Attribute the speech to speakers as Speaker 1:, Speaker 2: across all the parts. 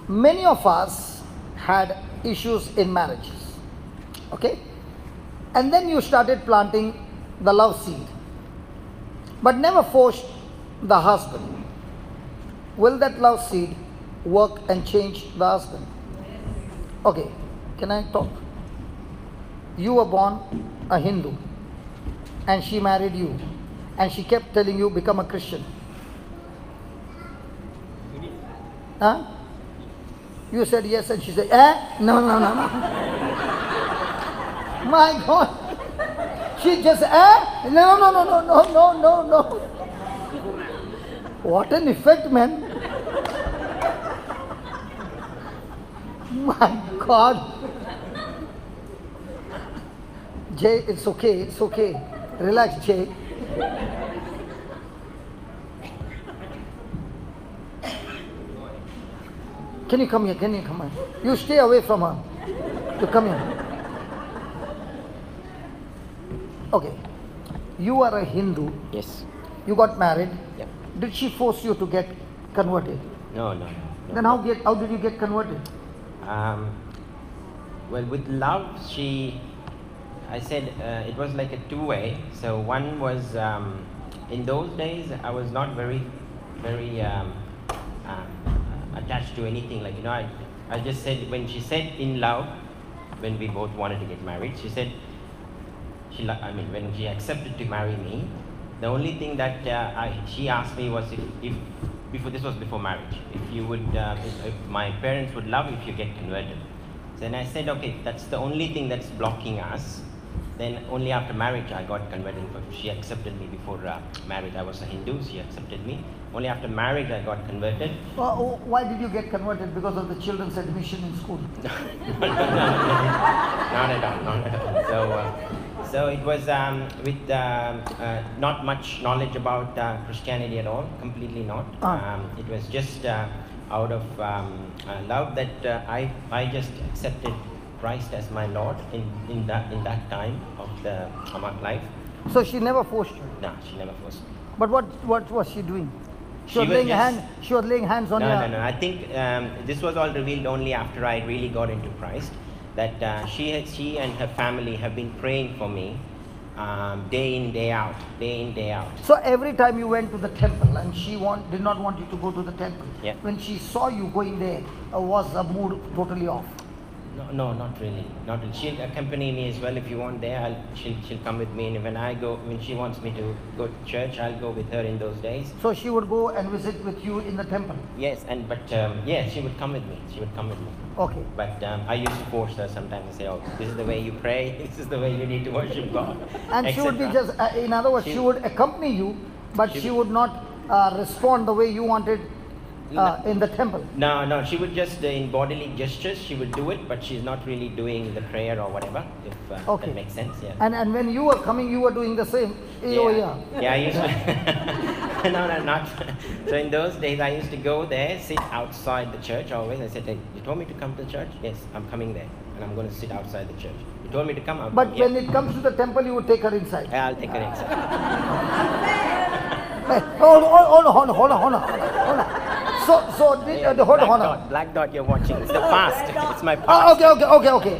Speaker 1: Many of us had issues in marriages. Okay? And then you started planting the love seed, but never forced the husband. Will that love seed work and change the husband? Okay, can I talk? You were born a Hindu and she married you and she kept telling you become a Christian. Huh? You said yes and she said, no, no, no, no. My God. She just, no, no, no, no, no, no, no, no. What an effect, man. My God. Jay, it's okay, it's okay. Relax, Jay. Can you come here? Can you come here? You stay away from her. You come here. Okay. You are a Hindu.
Speaker 2: Yes.
Speaker 1: You got married.
Speaker 2: Yep.
Speaker 1: Did she force you to get converted?
Speaker 2: No, no.
Speaker 1: Then how did you get converted?
Speaker 2: Well, with love, I said it was like a two-way. So one was, in those days, I was not very attached to anything. Like, I just said, when she said in love, when we both wanted to get married, she said, when she accepted to marry me, the only thing that she asked me was if this was before marriage, if my parents would love if you get converted. Then I said, okay, that's the only thing that's blocking us. Then only after marriage I got converted. She accepted me before marriage. I was a Hindu, she accepted me. Only after marriage I got converted.
Speaker 1: Why did you get converted? Because of the children's admission in school?
Speaker 2: Not at all. So it was with not much knowledge about Christianity at all, completely not. It was just out of love that I just accepted Christ as my Lord in that time of my life.
Speaker 1: So she never forced you?
Speaker 2: No, she never forced me.
Speaker 1: But what was she doing? She was laying hands on you?
Speaker 2: No. I think this was all revealed only after I really got into Christ. That she and her family have been praying for me day in, day out.
Speaker 1: So every time you went to the temple and she did not want you to go to the temple,
Speaker 2: yeah.
Speaker 1: When she saw you going there, was the mood totally off?
Speaker 2: No, not really. She'll accompany me as well if you want there. She'll come with me, and when she wants me to go to church, I'll go with her in those days.
Speaker 1: So she would go and visit with you in the temple?
Speaker 2: Yes, she would come with me.
Speaker 1: Okay.
Speaker 2: But I used to force her sometimes to say, oh, this is the way you pray, this is the way you need to worship God.
Speaker 1: And she would be just, in other words, she would accompany you, but she would not respond the way you wanted in the temple?
Speaker 2: No, she would just, in bodily gestures, she would do it, but she's not really doing the prayer or whatever, if that makes sense, yeah.
Speaker 1: And when you were coming, you were doing the same?
Speaker 2: Yeah, I used to. No, not. So in those days, I used to go there, sit outside the church always. I said, hey, you told me to come to church? Yes, I'm coming there, and I'm going to sit outside the church. You told me to come,
Speaker 1: But when it comes to the temple, you would take her inside?
Speaker 2: Yeah, I'll take her inside.
Speaker 1: Hold on. Hold on.
Speaker 2: Black dot you're watching. It's the past. It's my past.
Speaker 1: Okay.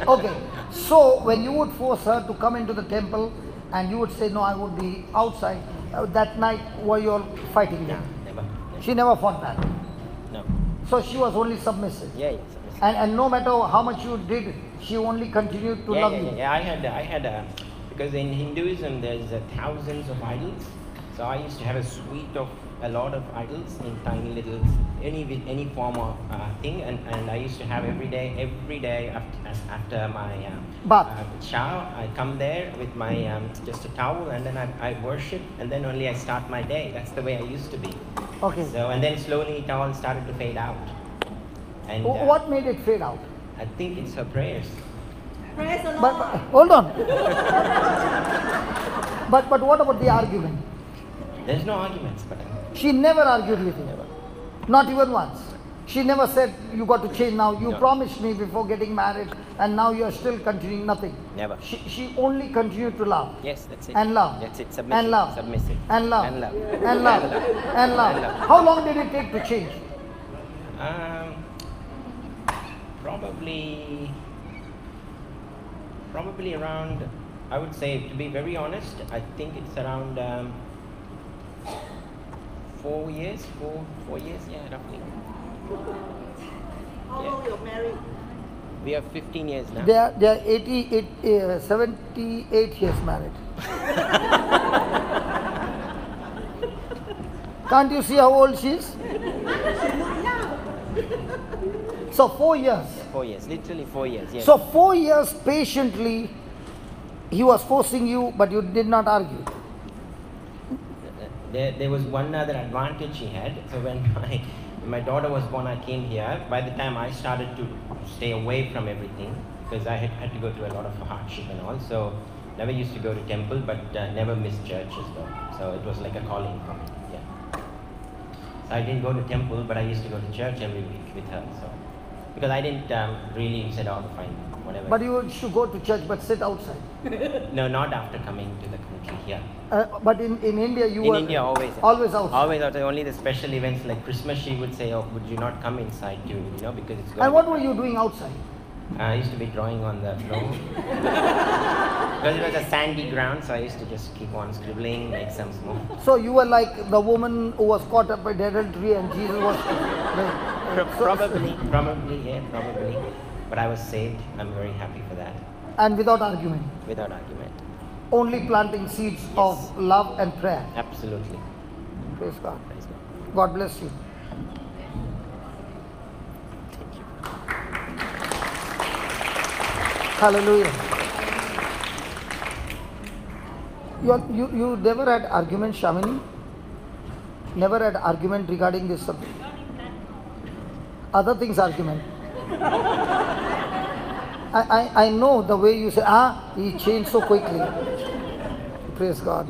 Speaker 1: So when you would force her to come into the temple and you would say, no, I would be outside, that night were you all fighting there?
Speaker 2: Never.
Speaker 1: She never fought back?
Speaker 2: No.
Speaker 1: So she was only submissive?
Speaker 2: Yeah, submissive.
Speaker 1: And no matter how much you did, she only continued to love you?
Speaker 2: Yeah, I had because in Hinduism there's thousands of idols. So I used to have a lot of idols in tiny little, any form of thing, and I used to have every day after my shower, I come there with my just a towel, and then I worship, and then only I start my day. That's the way I used to be.
Speaker 1: Okay.
Speaker 2: So and then slowly it all started to fade out. And
Speaker 1: what made it fade out?
Speaker 2: I think it's her prayers.
Speaker 3: Praise the Lord.
Speaker 1: But hold on. But what about the argument?
Speaker 2: There's no arguments, but
Speaker 1: she never argued with you.
Speaker 2: Never.
Speaker 1: Not even once. She never said, you got to change now. You promised me before getting married, and now you are still continuing nothing.
Speaker 2: Never.
Speaker 1: She only continued to love.
Speaker 2: Yes, that's it.
Speaker 1: And love.
Speaker 2: That's it. Submissive.
Speaker 1: And love.
Speaker 2: Submissive.
Speaker 1: And love.
Speaker 2: And love.
Speaker 1: And love. And love. How long did it take to change?
Speaker 2: Probably around, I would say, to be very honest, I think it's around 4 years, yeah, roughly.
Speaker 3: How long you're married?
Speaker 2: We are 15 years now.
Speaker 1: They are 78 years married. Can't you see how old she is? So 4 years.
Speaker 2: 4 years, literally 4 years, yes.
Speaker 1: So 4 years patiently, he was forcing you, but you did not argue.
Speaker 2: There was one other advantage he had. So when my daughter was born, I came here. By the time I started to stay away from everything, because I had to go through a lot of hardship and all. So never used to go to temple, but never missed church as well. So it was like a calling for me. Yeah. So I didn't go to temple, but I used to go to church every week with her. So because I didn't really said, oh, fine, whatever.
Speaker 1: But you should go to church, but sit outside.
Speaker 2: No, not after coming to the country here.
Speaker 1: But in India, you
Speaker 2: In
Speaker 1: were
Speaker 2: India, always
Speaker 1: outside.
Speaker 2: Always outside. Only the special events like Christmas, she would say, "Oh, would you not come inside too? You know, because it's."
Speaker 1: And what were you doing outside?
Speaker 2: I used to be drawing on the floor because it was a sandy ground, so I used to just keep on scribbling, make some small.
Speaker 1: So you were like the woman who was caught up in adultery, and Jesus was.
Speaker 2: Probably. But I was saved. I'm very happy for that.
Speaker 1: And without argument.
Speaker 2: Without argument.
Speaker 1: Only planting seeds of love and prayer.
Speaker 2: Absolutely.
Speaker 1: Praise God.
Speaker 2: Praise God.
Speaker 1: God bless you.
Speaker 2: Thank you.
Speaker 1: Hallelujah. You never had argument, Shamini? Never had argument regarding this subject? Other things argument. I know the way you say, he changed so quickly. Praise God.